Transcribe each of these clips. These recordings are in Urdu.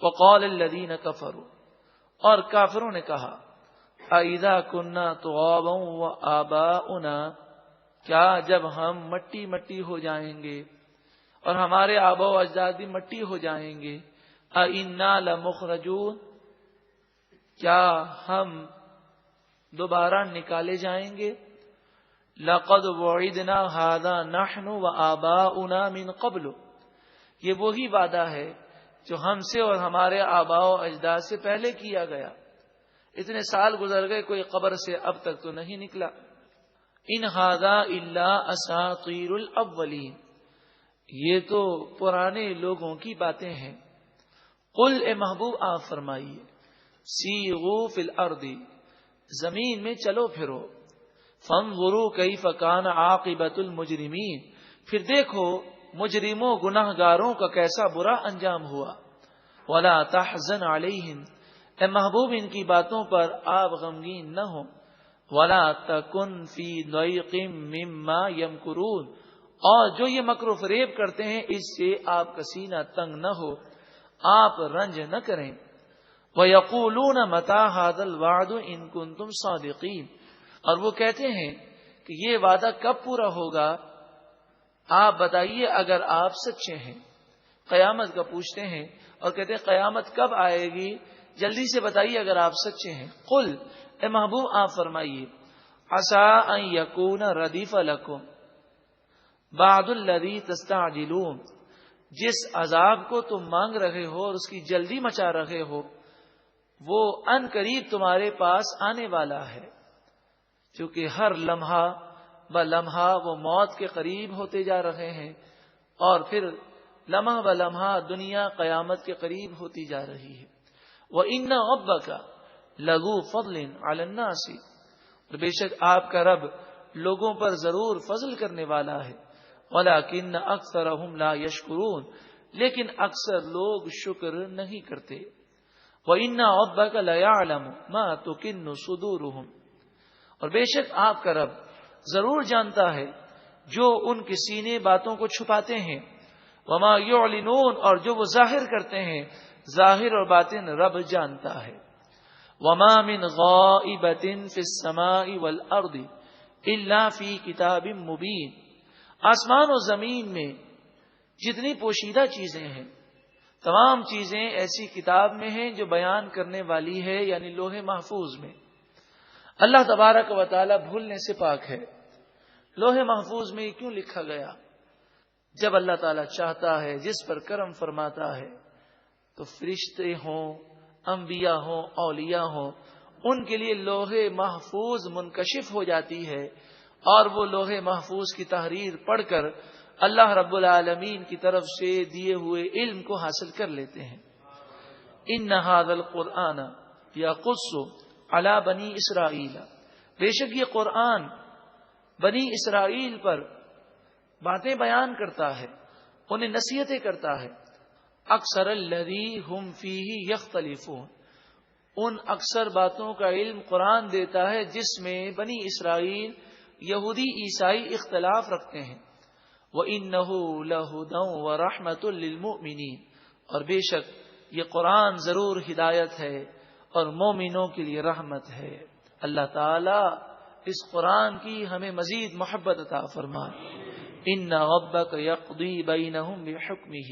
وقال الذین کفروا، اور کافروں نے کہا اذا كنا ترابا وآباؤنا، کیا جب ہم مٹی مٹی ہو جائیں گے اور ہمارے آبا و اجداد بھی مٹی ہو جائیں گے، اِنَّا لَمُخْرَجُونَ، کیا ہم دوبارہ نکالے جائیں گے؟ لَقَدْ وُعِدْنَا هَذَا نَحْنُ وَآبَاؤُنَا مِنْ قَبْلُ، یہ وہی وعدہ ہے جو ہم سے اور ہمارے آبا و اجداد سے پہلے کیا گیا۔ اتنے سال گزر گئے، کوئی قبر سے اب تک تو نہیں نکلا۔ ان ھذا الا اساطیر الاولین، یہ تو پرانے لوگوں کی باتیں ہیں۔ قل، اے محبوب آپ فرمائیے، سیغوا فی الارض، زمین میں چلو پھرو، فانظروا کیف کان عاقبۃ المجرمین، پھر دیکھو مجرموں گناہگاروں کا کیسا برا انجام ہوا۔ ولا تحزن علیہم، اے محبوب ان کی باتوں پر آپ غمگین نہ ہو۔ ولا تکن فی ضیق مما یمکرون، اور جو یہ مکر و فریب کرتے ہیں اس سے آپ کا سینہ تنگ نہ ہو، آپ رنج نہ کریں۔ وَيَقُولُونَ مَتَىٰ هَٰذَا الْوَعْدُ إِن كُنتُمْ صَادِقِينَ، اور وہ کہتے ہیں کہ یہ وعدہ کب پورا ہوگا، آپ بتائیے اگر آپ سچے ہیں۔ قیامت کا پوچھتے ہیں اور کہتے ہیں قیامت کب آئے گی، جلدی سے بتائیے اگر آپ سچے ہیں۔ قل، اے محبوب آپ فرمائیے، عسیٰ ان یکون ردیف لکم بعد الذی تستعجلون، جس عذاب کو تم مانگ رہے ہو اور اس کی جلدی مچا رہے ہو وہ ان قریب تمہارے پاس آنے والا ہے، کیونکہ ہر لمحہ ب لمحہ وہ موت کے قریب ہوتے جا رہے ہیں، اور پھر لمحہ ب لمحہ دنیا قیامت کے قریب ہوتی جا رہی ہے۔ وَإِنَّ رَبَّكَ لَذُو فَضْلٍ عَلَى النَّاسِ، اور بے شک آپ کا رب لوگوں پر ضرور فضل کرنے والا ہے۔ وَلَكِنَّ أَكْثَرَهُمْ لَا يَشْكُرُونَ، لیکن اکثر لوگ شکر نہیں کرتے۔ وَإِنَّ رَبَّكَ لَيَعْلَمُ مَا تُكِنُّ صُدُورُهُمْ، اور بے شک آپ کا رب ضرور جانتا ہے جو ان کے سینے باتوں کو چھپاتے ہیں۔ وَمَا يُعْلِنُونَ، اور جو وہ ظاہر کرتے ہیں، ظاہر اور باطن رب جانتا ہے۔ وَمَا مِنْ غَائِبَةٍ فِي السَّمَاءِ وَالْأَرْضِ إِلَّا فِي كِتَابٍ مُبِينٍ، آسمان و زمین میں جتنی پوشیدہ چیزیں ہیں تمام چیزیں ایسی کتاب میں ہیں جو بیان کرنے والی ہے، یعنی لوح محفوظ میں۔ اللہ تبارک و تعالی بھولنے سے پاک ہے۔ لوح محفوظ میں کیوں لکھا گیا؟ جب اللہ تعالی چاہتا ہے، جس پر کرم فرماتا ہے، تو فرشتے ہوں، انبیاء ہوں، اولیاء ہوں، ان کے لیے لوح محفوظ منکشف ہو جاتی ہے، اور وہ لوح محفوظ کی تحریر پڑھ کر اللہ رب العالمین کی طرف سے دیے ہوئے علم کو حاصل کر لیتے ہیں۔ ان ھذا القرآن یقص علی بنی اسرائیل، بے شک یہ قرآن بنی اسرائیل پر باتیں بیان کرتا ہے، انہیں نصیحتیں کرتا ہے۔ اکثر الذی ہم فیہ یختلفون، ان اکثر باتوں کا علم قرآن دیتا ہے جس میں بنی اسرائیل یہودی عیسائی اختلاف رکھتے ہیں۔ وَإِنَّهُ لَهُدًى وَرَحْمَةٌ لِّلْمُؤْمِنِينَ، اور بے شک یہ قرآن ضرور ہدایت ہے اور مومنوں کے لیے رحمت ہے۔ اللہ تعالی اس قرآن کی ہمیں مزید محبت عطا فرمائے۔ إِنَّ رَبَّكَ يَقْضِي بَيْنَهُمْ بِحُكْمِهِ،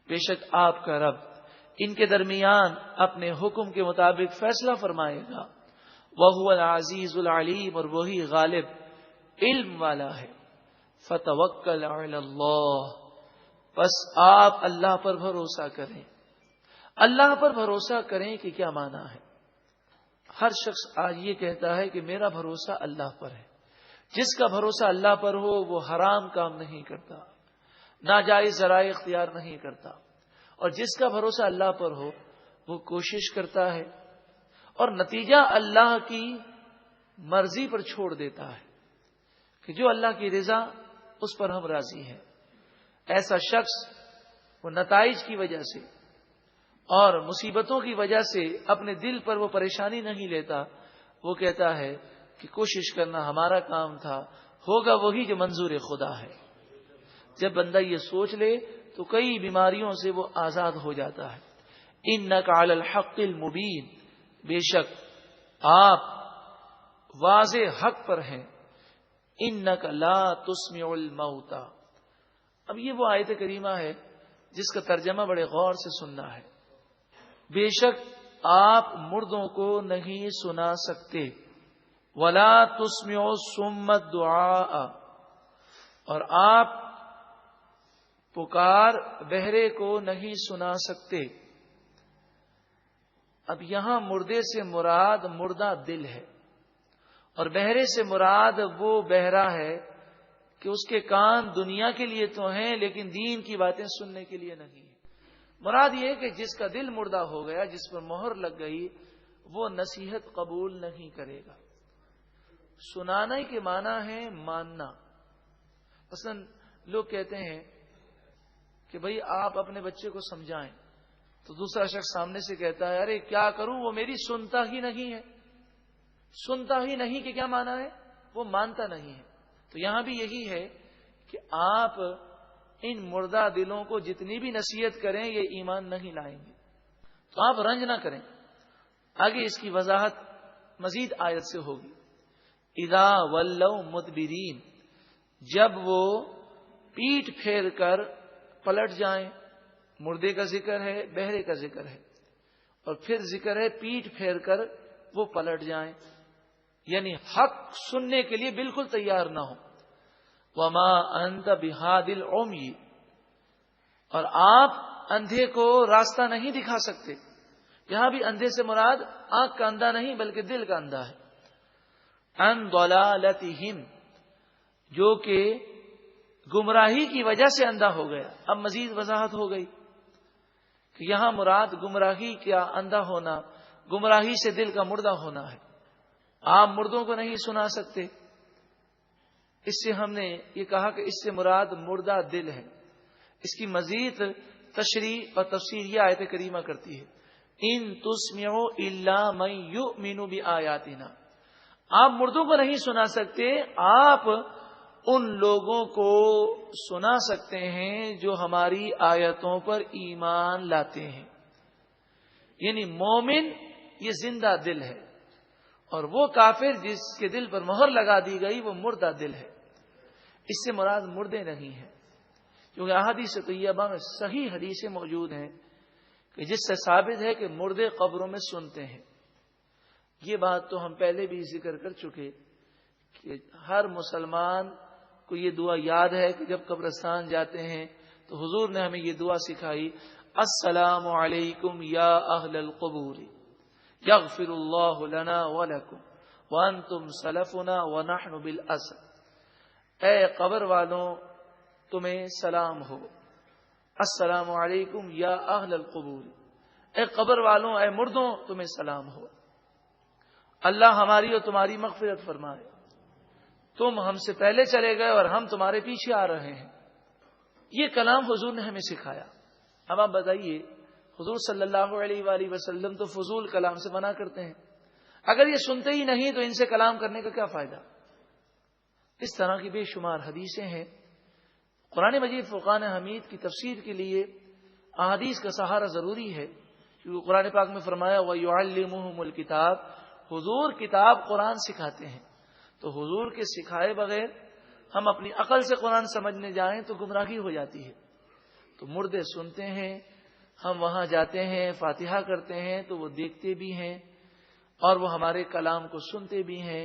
بے شک آپ کا رب ان کے درمیان اپنے حکم کے مطابق فیصلہ فرمائے گا۔ وَهُوَ الْعَزِيزُ الْعَلِيمُ، اور وہی غالب علم والا ہے۔ فَتَوَكَّلْ عَلَى اللَّهِ، بس آپ اللہ پر بھروسہ کریں۔ اللہ پر بھروسہ کریں کہ کیا معنی ہے؟ ہر شخص آج یہ کہتا ہے کہ میرا بھروسہ اللہ پر ہے۔ جس کا بھروسہ اللہ پر ہو وہ حرام کام نہیں کرتا، ناجائز ذرائع اختیار نہیں کرتا، اور جس کا بھروسہ اللہ پر ہو وہ کوشش کرتا ہے اور نتیجہ اللہ کی مرضی پر چھوڑ دیتا ہے کہ جو اللہ کی رضا اس پر ہم راضی ہیں۔ ایسا شخص وہ نتائج کی وجہ سے اور مصیبتوں کی وجہ سے اپنے دل پر وہ پریشانی نہیں لیتا، وہ کہتا ہے کہ کوشش کرنا ہمارا کام تھا، ہوگا وہی جو منظور خدا ہے۔ جب بندہ یہ سوچ لے تو کئی بیماریوں سے وہ آزاد ہو جاتا ہے۔ انک علی الحق المبین، بے شک آپ واضح حق پر ہیں، انک لا تسمع الموتى۔ اب یہ وہ آیت کریمہ ہے جس کا ترجمہ بڑے غور سے سننا ہے۔ بے شک آپ مردوں کو نہیں سنا سکتے، ولا تسمع الصم الدعاء، اور آپ پکار بہرے کو نہیں سنا سکتے۔ اب یہاں مردے سے مراد مردہ دل ہے، اور بہرے سے مراد وہ بہرا ہے کہ اس کے کان دنیا کے لیے تو ہیں لیکن دین کی باتیں سننے کے لیے نہیں ہیں۔ مراد یہ کہ جس کا دل مردہ ہو گیا، جس پر مہر لگ گئی، وہ نصیحت قبول نہیں کرے گا۔ سنانا کے معنی ہے ماننا۔ مثلا لوگ کہتے ہیں کہ بھئی آپ اپنے بچے کو سمجھائیں، تو دوسرا شخص سامنے سے کہتا ہے ارے کیا کروں، وہ میری سنتا ہی نہیں ہے۔ سنتا ہی نہیں کہ کیا معنی ہے؟ وہ مانتا نہیں ہے۔ تو یہاں بھی یہی ہے کہ آپ ان مردہ دلوں کو جتنی بھی نصیحت کریں یہ ایمان نہیں لائیں گے، تو آپ رنج نہ کریں۔ آگے اس کی وضاحت مزید آیت سے ہوگی۔ اذا ولوا مدبرین، جب وہ پیٹ پھیر کر پلٹ جائیں۔ مردے کا ذکر ہے، بہرے کا ذکر ہے، اور پھر ذکر ہے پیٹ پھیر کر وہ پلٹ جائیں، یعنی حق سننے کے لیے بالکل تیار نہ ہو۔ وما انت بہاد العمی، اور آپ اندھے کو راستہ نہیں دکھا سکتے۔ یہاں بھی اندھے سے مراد آنکھ کا اندھا نہیں بلکہ دل کا اندھا ہے۔ ان ضلالتہم، جو کہ گمراہی کی وجہ سے اندھا ہو گیا۔ اب مزید وضاحت ہو گئی کہ یہاں مراد گمراہی کا اندھا ہونا، گمراہی سے دل کا مردہ ہونا ہے۔ آپ مردوں کو نہیں سنا سکتے، اس سے ہم نے یہ کہا کہ اس سے مراد مردہ دل ہے۔ اس کی مزید تشریح اور تفسیر یہ آیت کریمہ کرتی ہے، ان تسمعوا الا من یؤمن بآیاتنا، آپ مردوں کو نہیں سنا سکتے، آپ ان لوگوں کو سنا سکتے ہیں جو ہماری آیتوں پر ایمان لاتے ہیں۔ یعنی مومن یہ زندہ دل ہے، اور وہ کافر جس کے دل پر مہر لگا دی گئی وہ مردہ دل ہے۔ اس سے مراد مردے نہیں ہیں، کیونکہ احادیث طیبہ میں صحیح حدیثیں موجود ہیں کہ جس سے ثابت ہے کہ مردے قبروں میں سنتے ہیں۔ یہ بات تو ہم پہلے بھی ذکر کر چکے کہ ہر مسلمان کو یہ دعا یاد ہے کہ جب قبرستان جاتے ہیں تو حضور نے ہمیں یہ دعا سکھائی، السلام علیکم یا اہل القبور یغفر اللہ لنا ولکم وانتم سلفنا ونحن بالاسر، اے قبر والوں تمہیں سلام ہو، السلام علیکم یا اہل القبور، اے قبر والوں، اے مردوں تمہیں سلام ہو، اللہ ہماری اور تمہاری مغفرت فرمائے، تم ہم سے پہلے چلے گئے اور ہم تمہارے پیچھے آ رہے ہیں۔ یہ کلام حضور نے ہمیں سکھایا۔ اب آپ بتائیے، حضور صلی اللہ علیہ وآلہ وسلم تو فضول کلام سے منع کرتے ہیں، اگر یہ سنتے ہی نہیں تو ان سے کلام کرنے کا کیا فائدہ؟ اس طرح کی بے شمار حدیثیں ہیں۔ قرآن مجید فرقان حمید کی تفسیر کے لیے احادیث کا سہارا ضروری ہے، کیونکہ قرآن پاک میں فرمایا وَيُعَلِّمُهُمُ الْكِتَابَ، حضور کتاب قرآن سکھاتے ہیں۔ تو حضور کے سکھائے بغیر ہم اپنی عقل سے قرآن سمجھنے جائیں تو گمراہی ہو جاتی ہے۔ تو مردے سنتے ہیں، ہم وہاں جاتے ہیں، فاتحہ کرتے ہیں تو وہ دیکھتے بھی ہیں اور وہ ہمارے کلام کو سنتے بھی ہیں،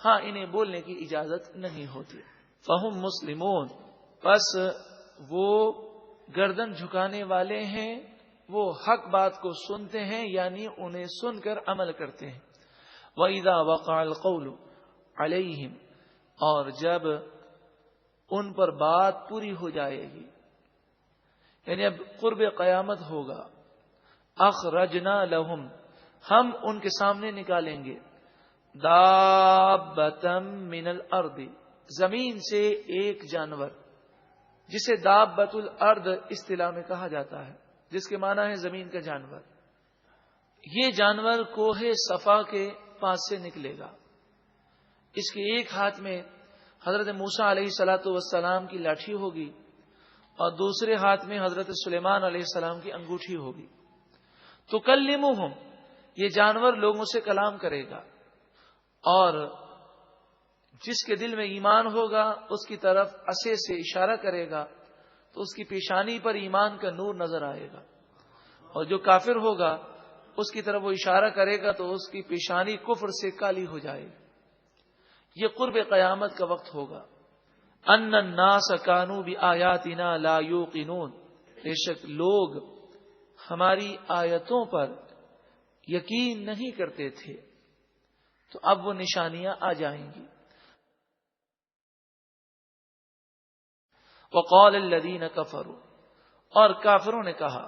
ہاں انہیں بولنے کی اجازت نہیں ہوتی۔ فہم مسلمون، پس وہ گردن جھکانے والے ہیں، وہ حق بات کو سنتے ہیں یعنی انہیں سن کر عمل کرتے ہیں۔ وَإِذَا وَقَعَ الْقَوْلُ عَلَيْهِمْ، اور جب ان پر بات پوری ہو جائے گی، یعنی اب قرب قیامت ہوگا، اخرجنا لہم، ہم ان کے سامنے نکالیں گے، دابۃ من الارض، زمین سے ایک جانور، جسے دابۃ الارض اصطلاح میں کہا جاتا ہے، جس کے معنی ہے زمین کا جانور۔ یہ جانور کوہ صفا کے پاس سے نکلے گا، اس کے ایک ہاتھ میں حضرت موسیٰ علیہ الصلوۃ والسلام کی لاٹھی ہوگی اور دوسرے ہاتھ میں حضرت سلیمان علیہ السلام کی انگوٹھی ہوگی، تکلمہم، یہ جانور لوگوں سے کلام کرے گا، اور جس کے دل میں ایمان ہوگا اس کی طرف عصے سے اشارہ کرے گا تو اس کی پیشانی پر ایمان کا نور نظر آئے گا، اور جو کافر ہوگا اس کی طرف وہ اشارہ کرے گا تو اس کی پیشانی کفر سے کالی ہو جائے گی۔ یہ قرب قیامت کا وقت ہوگا۔ ان الناس کانوا بآیاتنا لا یوقنون، بے شک لوگ ہماری آیتوں پر یقین نہیں کرتے تھے، تو اب وہ نشانیاں آ جائیں گی۔ وقال الذین کفروا، اور کافروں نے کہا